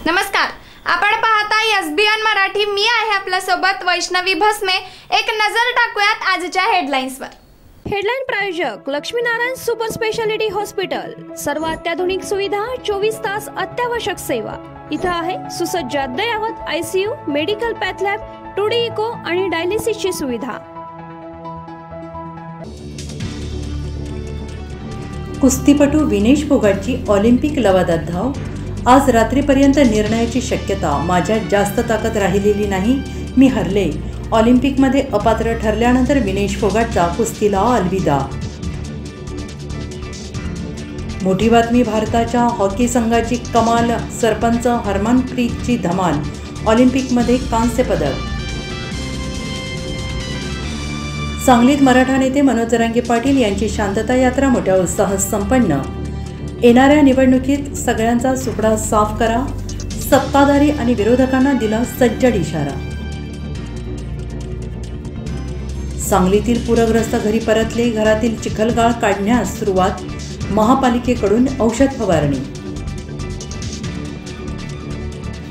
नमस्कार, आपण पाहता एसबीएन मराठी। मी आहे आपल्या सोबत वैष्णवी भस्मे। एक नजर टाकूयात आजच्या हेडलाईन्सवर। हेडलाईन प्रायोजक लक्ष्मीनारायण सुपर स्पेशालिटी हॉस्पिटल। सर्व अत्याधुनिक सुविधा, 24 तास अत्यावश्यक सेवा। इथं आहे सुसज्ज अद्ययावत ICU, medical path lab, 2D echo आणि डायलिसिसची सुविधा। कुस्तीपटू विनेश फोगाटची ऑलिम्पिक लवादात धाव। आज रात्रीपर्यंत निर्णयाची शक्यता। माझ्यात जास्त ताकद राहिलेली नाही, मी हरले। ऑलिम्पिकमध्ये अपात्र ठरल्यानंतर विनेश फोगाटचा कुस्तीला अलविदा। मोठी बातमी, भारताच्या हॉकी संघाची कमाल, सरपंच हरमनप्रीतची धमाल, ऑलिम्पिकमध्ये कांस्य पदक। सांगलीत मराठा नेते मनोज जरांगे पाटील यांची शांतता यात्रा मोठ्या उत्साहात संपन्न। येणाऱ्या निवडणुकीत सगळ्यांचा सुपडा साफ करा, सत्ताधारी आणि विरोधकांना दिला सज्जड इशारा। सांगलीतील पूरग्रस्त घरी परतले, घरातील चिखलगाळ काढण्यास सुरुवात, महापालिकेकडून औषध फवारणी।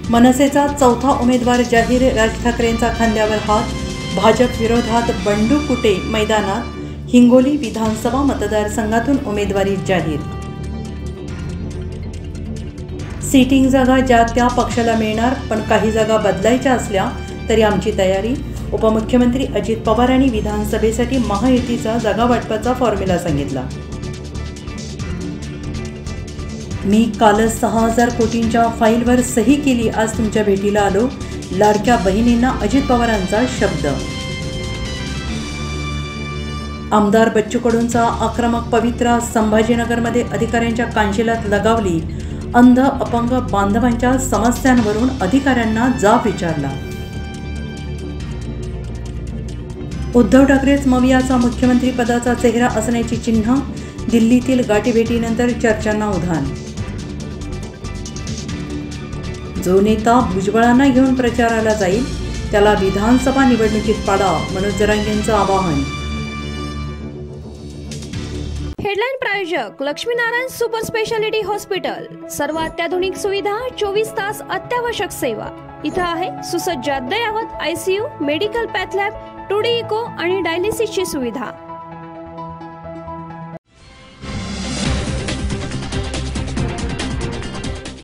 मनसेचा चौथा उमेदवार जाहीर, राज ठाकरेंचा खांद्यावर हात, भाजप विरोधात बंडू कुटे मैदानात, हिंगोली विधानसभा मतदारसंघातून उमेदवारी जाहीर। सीटिंग जागा ज्या त्या पक्षाला मिळणार, पण काही जागा बदलायच्या असल्या तरी आमची तयारी। उपमुख्यमंत्री अजित पवार यांनी विधानसभेसाठी महायुतीचा जागा वाटपाचा फॉर्म्युला सांगितला। मी कालच 6000 कोटींच्या फाईलवर सही केली, आज तुमच्या भेटीला आलो, लाडक्या बहिणींना अजित पवारांचा शब्द। आमदार बच्चू कडूंचा आक्रमक पवित्रा, संभाजीनगरमध्ये अधिकाऱ्यांच्या कांशिलात लगावली, अंध अपंग बांधवांच्या समस्यांवरून अधिकाऱ्यांना जाब विचारला। उद्धव ठाकरेच मवियाचा मुख्यमंत्री पदाचा चेहरा असण्याची चिन्ह, दिल्लीतील गाठीभेटीनंतर चर्चांना उधाण। जो नेता भुजबळांना घेऊन प्रचाराला जाईल त्याला विधानसभा निवडणुकीत पाडा, मनोज जरांगेंचं आवाहन। हेडलाईन प्रायोजक लक्ष्मीनारायण सुपर स्पेशालिटी हॉस्पिटल। सर्व अत्याधुनिक सुविधा, 24 तास अत्यावश्यक सेवा। इथं आहे सुसज्ज अद्ययावत ICU, medical path lab, 2D echo आणि डायलिसिसची सुविधा।